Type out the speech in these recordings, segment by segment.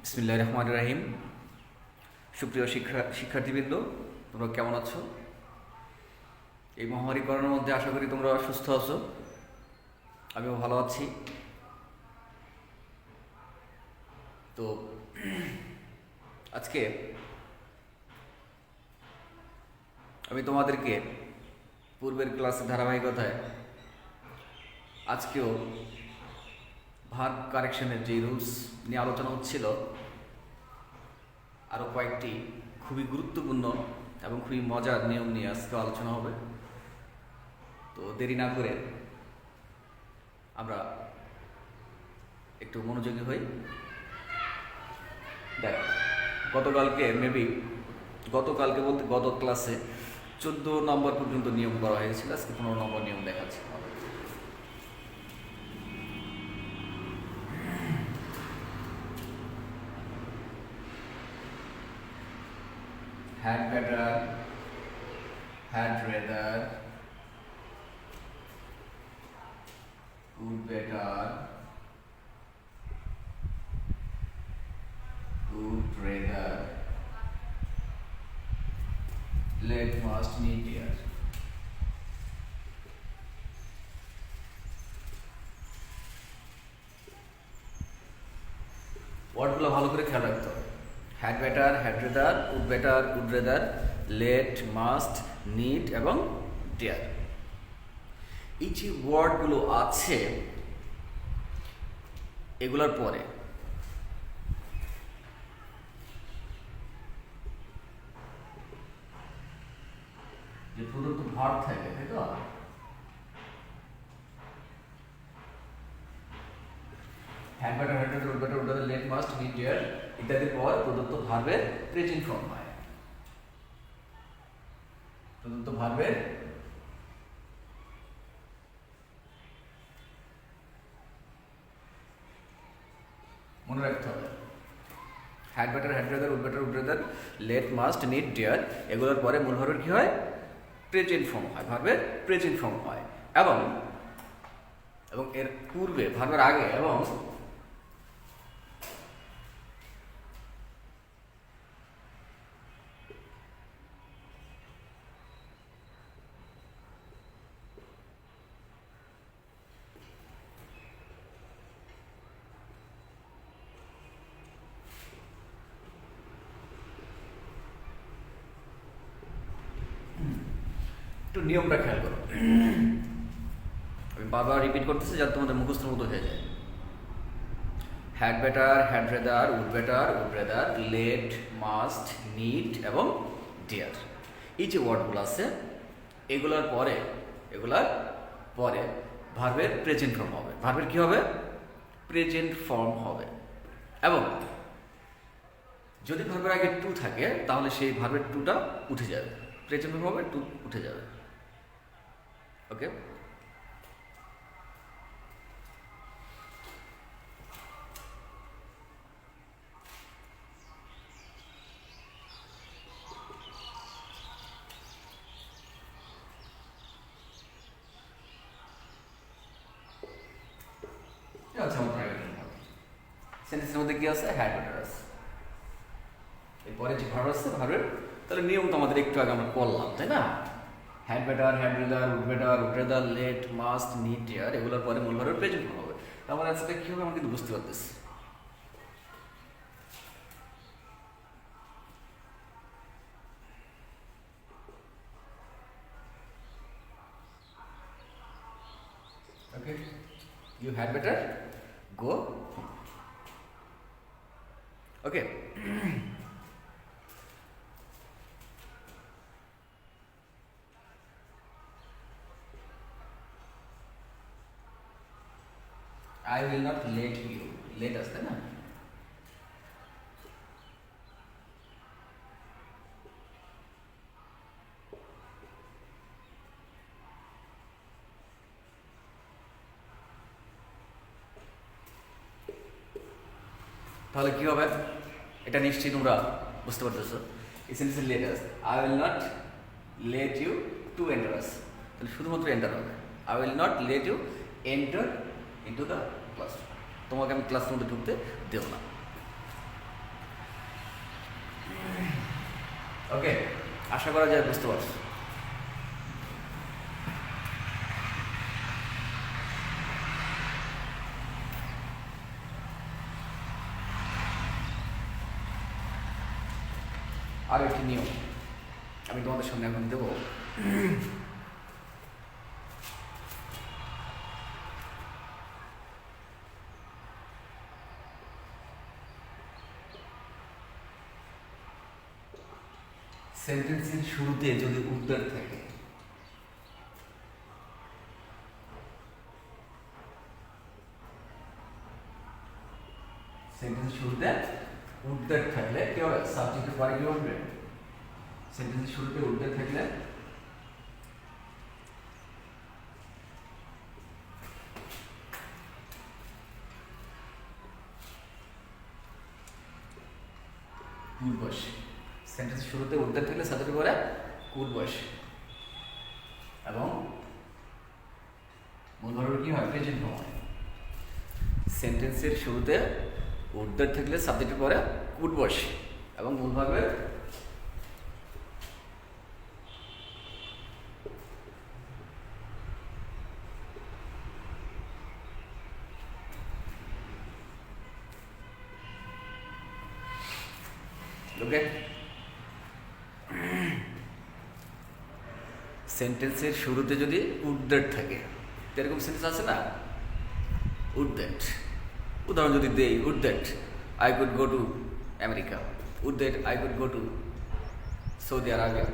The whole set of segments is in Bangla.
বিসমিল্লাহির রহমানির রহিম। সুপ্রিয় শিক্ষার্থীবৃন্দ, তোমরা কেমন আছো? এই মহামারী করোনার মধ্যে আশা করি তোমরা সুস্থ আছো। আমিও ভালো আছি। তো আজকে আমি তোমাদেরকে পূর্বের ক্লাসের ধারাবাহিকতায় আজকেও ভার্ব কারেকশনের যে রুলস নিয়ে আলোচনা হচ্ছিল, আরও কয়েকটি খুবই গুরুত্বপূর্ণ এবং খুবই মজার নিয়ম নিয়ে আজকে আলোচনা হবে। তো দেরি না করে আমরা একটু মনোযোগী হই। দেখ, গতকালকে বলতে গত ক্লাসে 14 নম্বর পর্যন্ত নিয়ম করা হয়েছিল। আজকে 15 নম্বর নিয়ম দেখাচ্ছি। Had better, had rather, would better, would rather, let, must, need, dare. ওয়ার্ডগুলো ভালো করে খেয়াল রাখতে হবে। Had better, had rather, would better, would rather, let, must, need এবং ডেয়ার। এই যে ওয়ার্ডগুলো আছে এগুলোর পরে যে প্রদত্ত ভার্ব থাকে, তাই তো? Had better, had rather, would better, would rather, let, must, need, dare ইত্যাদির পর প্রদত্ত ভার্বের প্রেজেন্ট ফর্ম হয়। প্রদত্ত ভার্বের মনে রাখতে হবে had better, had rather, would better, would rather, let, must, need, dare এগুলোর পরে মূল ভার্বের কি হয়? প্রেজেন্ট ফর্ম হয়, ভার্বের প্রেজেন্ট ফর্ম হয়। এবং এর পূর্বে ভার্বের আগে এবং একটু নিয়মটা খেয়াল করো। আমি বারবার রিপিট করতেছি যাতে তোমাদের মুখস্থর মতো হয়ে যায়। Had better, had rather, would better, would rather, let, must, need এবং ডিয়ার এই যে ওয়ার্ডগুলো আছে এগুলার পরে ভার্বের প্রেজেন্ট ফর্ম হবে। ভার্বের কি হবে? প্রেজেন্ট ফর্ম হবে। এবং যদি ভার্বের আগে টু থাকে তাহলে সেই ভার্বের টুটা উঠে যাবে, প্রেজেন্ট ফর্ম হবে, টু উঠে যাবে। ওকে, আচ্ছা, আমার প্রাইভেট সেন্টেন্সের মধ্যে কি আছে? হ্যাড বেটার আছে। এরপরে যে ভার্ব আছে ভার্বের তাহলে নিয়ম তো আমাদের একটু আগে আমরা করলাম, তাই না? Had better, had rather, would better, would rather, let, must, need, dare এগুলোর পরে মূল ভার্বের প্রেজেন্ট ফর্ম হবে। তারপর আজকে কি হবে আমরা কিন্তু বুঝতে পারতেছি। ওকে, you had better go home. Okay. I will not let you. Let us, তাই না? তাহলে কি হবে? এটা নিশ্চয়ই তোমরা বুঝতে পারতেছো। Essential let us, I will not let you to enter us, তাহলে শুধুমাত্র এন্টার হবে। I will not let you enter into the class, তোমাকে আমি ক্লাসের মধ্যে ঢুকতে দেব না। ওকে, আশা করা যায় বুঝতে পারছো। আর একটি নিয়ম আমি তোমাদের সামনে এখন দেব। সেন্টেন্সের শুরুতে যদি উদ্গার থাকে, সেন্টেন্সের শুরুতে উদ্গার থাকলে কি হবে? সাবজেক্টের পরে কি হবে? সেন্টেন্সের শুরুতে উদ্গার থাকলে কুল বসে। সেন্টেন্সের শুরুতে উদ্গার থাকলে সাবজেক্টের পরে কুল বসে এবং মূল ভার্ব কি হয়? প্রেজেন্ট ফর্ম হয়। সেন্টেন্সের শুরুতে উদ্গার থাকলে সাবজেক্টের পরে কুড বসে এবং মূল ভার্বের ওকে। সেন্টেন্সের শুরুতে যদি উদ্গার থাকে, এরকম সেন্টেন্স আছে না, উড দ্যাট, উদাহরণ যদি দেই, would that I could go to America, would that I could go to Saudi Arabia,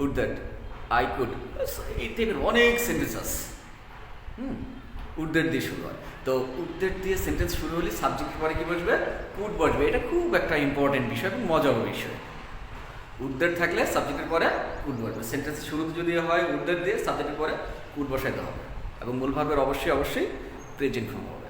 would that I could, এই টাইপের অনেক সেন্টেন্স আছে। উড দ্যাট দিয়ে শুরু হয়। তো উড দ্যাট দিয়ে সেন্টেন্স শুরু হলে সাবজেক্টের পরে কি বসবে? কুড বসবে। এটা খুব একটা ইম্পর্টেন্ট বিষয় এবং মজার বিষয়। উড দ্যাট থাকলে সাবজেক্টের পরে কুড বসবে। সেন্টেন্সের শুরুতে যদি হয় উড দ্যাট দিয়ে, সাবজেক্টের পরে কুড বসাইতে হবে এবং মূল ভার্বের অবশ্যই প্রেজেন্ট ফর্ম হবে।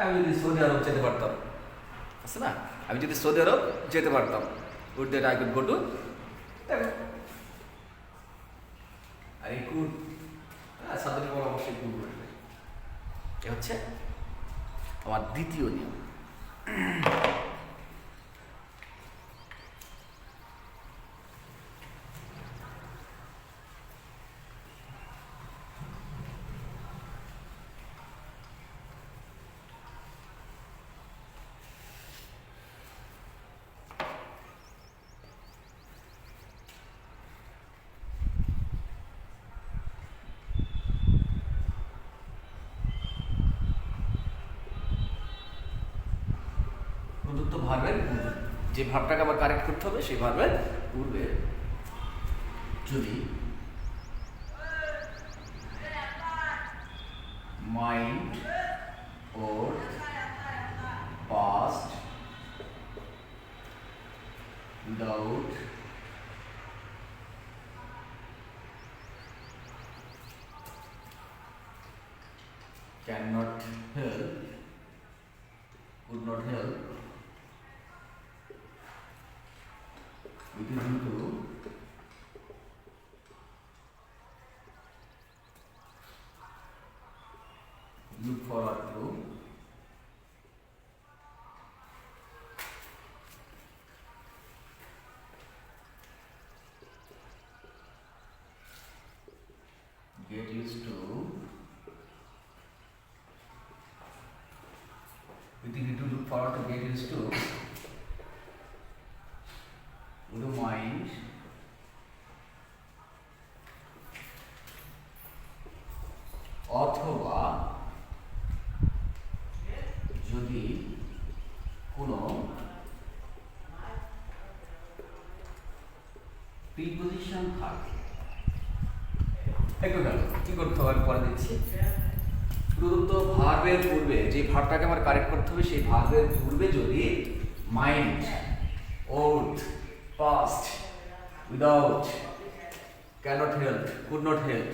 আমি যদি সৌদি আরব যেতে পারতাম, আছে না, আমি যদি সৌদি আরব যেতে পারতাম, would that I could go to, আর এই কুড সাবজেক্টের পরে অবশ্যই কুড বসবে। এ হচ্ছে আমার দ্বিতীয় নিয়ম। প্রদত্ত ভার্বের পূর্বে, যে ভার্বটাকে আবার কারেক্ট করতে হবে সেই ভার্বের পূর্বে যদি mind or past without cannot help, could not help, it is into look forward to, get used to, we think to look forward to, get used to, would you mind, অথবা যদি কোনো প্রিপজিশন থাকে, একটু গেল কি করতে হবে পরে দিচ্ছি। প্রদত্ত ভার্বের পূর্বে, যে ভার্বটাকে আমার কারেক্ট করতে হবে সেই ভার্বের পূর্বে যদি mind, worth, past, without, can't help, could not help,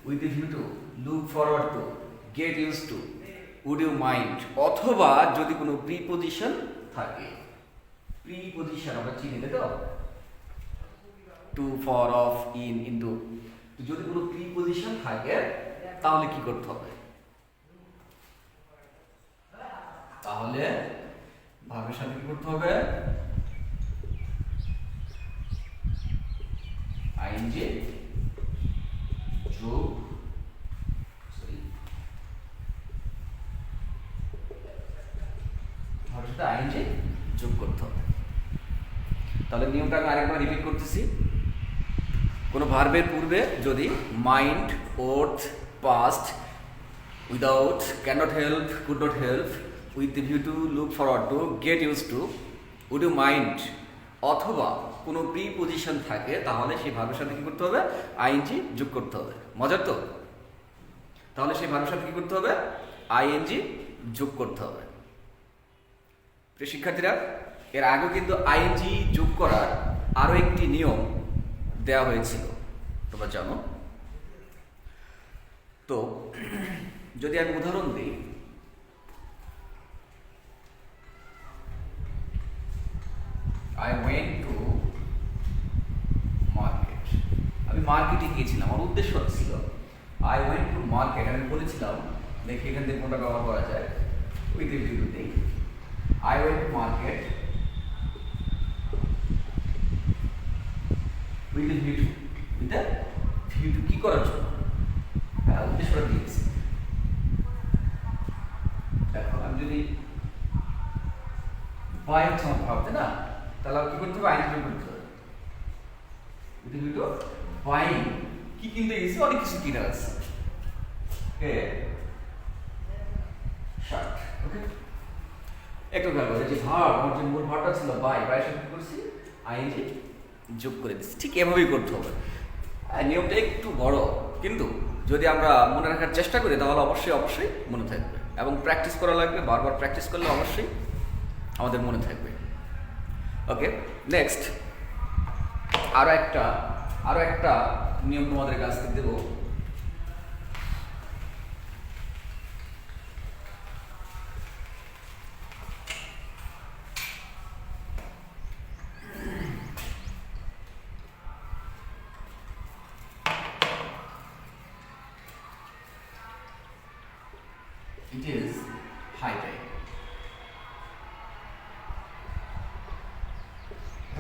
with a view to, look forward to, get use to, would you mind, অথবা যদি কোনো প্রিপোজিশন থাকে, প্রিপোজিশন আমরা চিনি তো, to, for, of, in, into, যদি কোনো প্রিপোজিশন থাকে তাহলে কি করতে হবে? তাহলে ভার্বের সাথে কি করতে হবে? আইএনজি যোগ, ভার্বের সাথে আইএনজি যোগ করতে হবে। তাহলে নিয়মটা আমি আরেকবার রিপিট করতেছি। কোনো ভার্বের পূর্বে যদি mind, worth, past, without, can not help, could not help, with the view to, look forward to, get use to, would you mind অথবা কোনো প্রিপোজিশন থাকে তাহলে সেই ভার্বের সাথে কি করতে হবে? আইএনজি যোগ করতে হবে। মজার তো? তাহলে সেই ভার্বের সাথে কি করতে হবে? আইএনজি যোগ করতে হবে। প্রিয় শিক্ষার্থীরা, এর আগেও কিন্তু আইএনজি যোগ করার আরও একটি নিয়ম দেওয়া হয়েছিল, তোমরা জানো। তো যদি আমি উদাহরণ দিই, I went to market, আমি মার্কেটে গিয়েছিলাম, আমার উদ্দেশ্য ছিল I went to market, আমি বলেছিলাম, দেখি এখান থেকে কোনটা ব্যবহার করা যায়, উইথ এ ভিউ টু দিই, I went to market with a view to, with a view to কি করার জন্য? হ্যাঁ, উদ্দেশ্যটা দিয়েছি। দেখো আমি যদি বাই হচ্ছে আমার ভাবতে না, তাহলে কি করতে হবে? আইন করতে হবে। with a view to buying, কি কিনতে গেছি? অনেক কিছু কিনে আছে। ওকে, শার্ট। ওকে, একটু খেয়াল করো যে ভার্ব, আমার যে মূল ভার্বটা ছিল বাই, বাই সাথে কি করছি? আইএনজি যোগ করে দিচ্ছি। ঠিক এভাবেই করতে হবে। নিয়মটা একটু বড়, কিন্তু যদি আমরা মনে রাখার চেষ্টা করি তাহলে অবশ্যই অবশ্যই মনে থাকবে, এবং প্র্যাকটিস করা লাগবে, বারবার প্র্যাকটিস করলে অবশ্যই আমাদের মনে থাকবে। ওকে, নেক্সট আরও একটা নিয়ম তোমাদের কাছ থেকে দেবো। It is high time.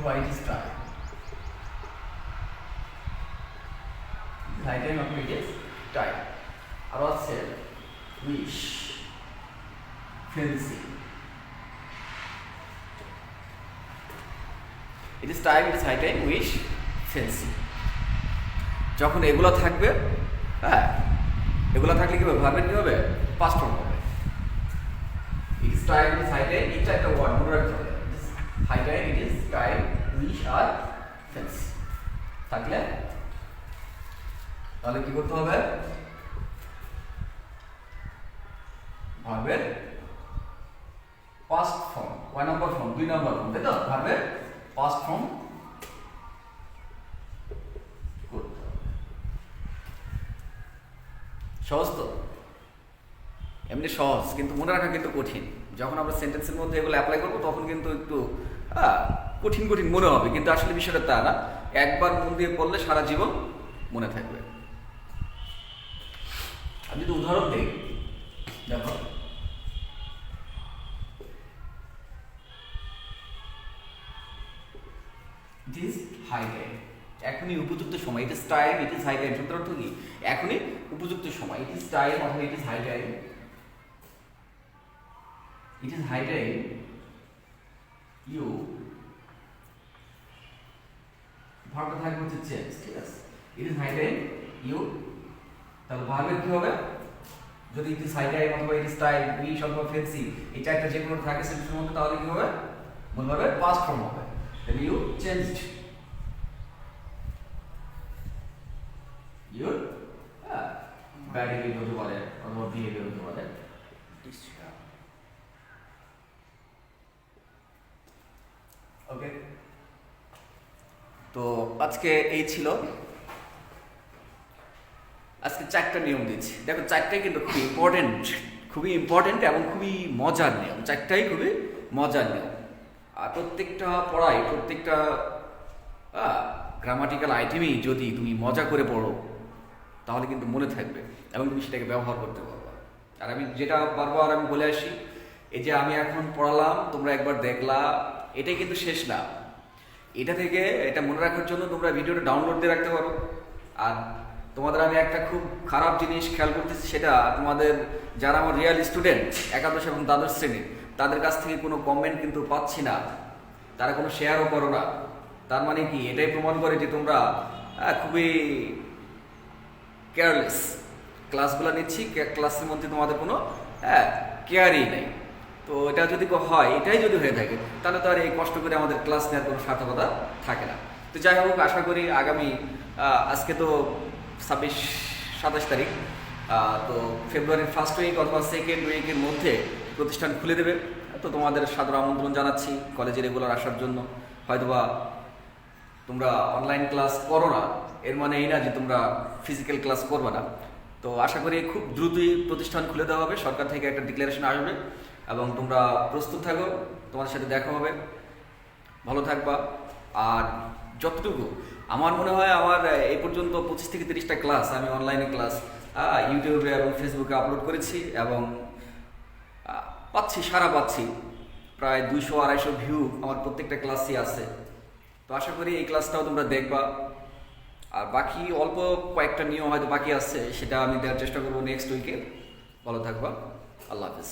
Why it is time? High time of it is time. Or say wish, fancy. It is time, it is high time, wish, fancy. যখন এগুলো থাকবে, হ্যাঁ, এগুলো থাকলে কি হবে? ভার্বের কি হবে? পাস্ট ফর্ম হবে। It is time, it is high time, এটা একটা ওয়ার্ড মনে রাখতে হবে। High time, it is time, wish R fancy থাকলে তাহলে কি করতে হবে? ভার্বের পাস্ট ফর্ম, কয় নম্বর ফর্ম? 2 নম্বর ফর্ম, তাই তো? ভার্বের পাস্ট ফর্ম করতে হবে। সহজ তো? এমনি সহজ, কিন্তু মনে রাখা কিন্তু কঠিন। যখন আমরা সেন্টেন্সের মধ্যে এগুলো অ্যাপ্লাই করবো তখন কিন্তু একটু কঠিন কঠিন মনে হবে, কিন্তু আসলে বিষয়টা তা না। একবার মন দিয়ে পড়লে সারা জীবন মনে থাকবে। আমি যদি উদাহরণ দিই, দেখো ইট ইজ হাই টাইম, এখনই উপযুক্ত সময়। It is time, it is high time শব্দের অর্থ কি? এখনই উপযুক্ত সময়। ইট ইজ টাইম অথবা it is high time, it is high time you, ভার্বটা থাকবে হচ্ছে চেঞ্জ, ঠিক আছে? It is high time you, তাহলে ভার্বের কি হবে? যদি ইট ইজ হাই টাইম অথবা ইট ইজ টাইম, উইশ অথবা ফ্যান্সি, এটা একটা যে কোনো থাকে সেন্টেন্সের মধ্যে, তাহলে কি হবে? মূল ভাবে পাস্ট ফর্ম হবে। Then you changed, your bad habit হতে পারে অথবা বিহেভিয়ার হতে পারে। ওকে, তো আজকে এই ছিল। আজকে 4টা নিয়ম দিচ্ছি, দেখো 4টাই কিন্তু খুব ইম্পর্টেন্ট, খুবই ইম্পর্টেন্ট এবং খুবই মজার নিয়ম, চারটাই খুবই মজার নিয়ম। আর প্রত্যেকটা পড়ায় প্রত্যেকটা গ্রামাটিক্যাল আইটেমই যদি তুমি মজা করে পড়ো তাহলে কিন্তু মনে থাকবে এবং তুমি সেটাকে ব্যবহার করতে পারবে। আর আমি যেটা বারবার আমি বলে আসি, এই যে আমি এখন পড়ালাম, তোমরা একবার দেখলা, এটাই কিন্তু শেষ না। এটা থেকে এটা মনে রাখার জন্য তোমরা ভিডিওটা ডাউনলোড দিয়ে রাখতে পারো। আর তোমাদের আমি একটা খুব খারাপ জিনিস খেয়াল করতেছি, সেটা তোমাদের যারা আমার রিয়েল স্টুডেন্ট একাদশ এবং দ্বাদশ শ্রেণীর, তাদের কাছ থেকে কোনো কমেন্ট কিন্তু পাচ্ছি না, তারা কোনো শেয়ারও করো না। তার মানে কি, এটাই প্রমাণ করে যে তোমরা খুবই কেয়ারলেস। ক্লাসগুলো নিচ্ছি, ক্লাসের মধ্যে তোমাদের কোনো কেয়ারই নেই। তো এটা যদি হয়, এটাই যদি হয়ে থাকে, তাহলে তো আর এই কষ্ট করে আমাদের ক্লাস নেওয়ার কোনো সার্থকতা থাকে না। তো যাই হোক, আশা করি আগামী আজকে তো 27 তারিখ, তো ফেব্রুয়ারির ফার্স্ট উইক অথবা সেকেন্ড উইকের মধ্যে প্রতিষ্ঠান খুলে দেবে। তো তোমাদের সাদর আমন্ত্রণ জানাচ্ছি কলেজে রেগুলার আসার জন্য। হয়তোবা তোমরা অনলাইন ক্লাস করো না, এর মানে এই না যে তোমরা ফিজিক্যাল ক্লাস করবে না। তো আশা করি খুব দ্রুতই প্রতিষ্ঠান খুলে দেওয়া হবে, সরকার থেকে একটা ডিক্লারেশন আসবে এবং তোমরা প্রস্তুত থাকো, তোমাদের সাথে দেখা হবে। ভালো থাকবা। আর যতটুকু আমার মনে হয়, আমার এই পর্যন্ত 25 থেকে 30টা ক্লাস আমি অনলাইনে ক্লাস ইউটিউবে এবং ফেসবুকে আপলোড করেছি এবং সারা পাচ্ছি প্রায় 200-250 ভিউ আমার প্রত্যেকটা ক্লাসই আছে। তো আশা করি এই ক্লাসটাও তোমরা দেখবা। আর বাকি অল্প কয়েকটা নিয়ম হয়তো বাকি আছে, সেটা আমি দেওয়ার চেষ্টা করবো নেক্সট উইকে। ভালো থাকবা। আল্লাহ হাফিজ।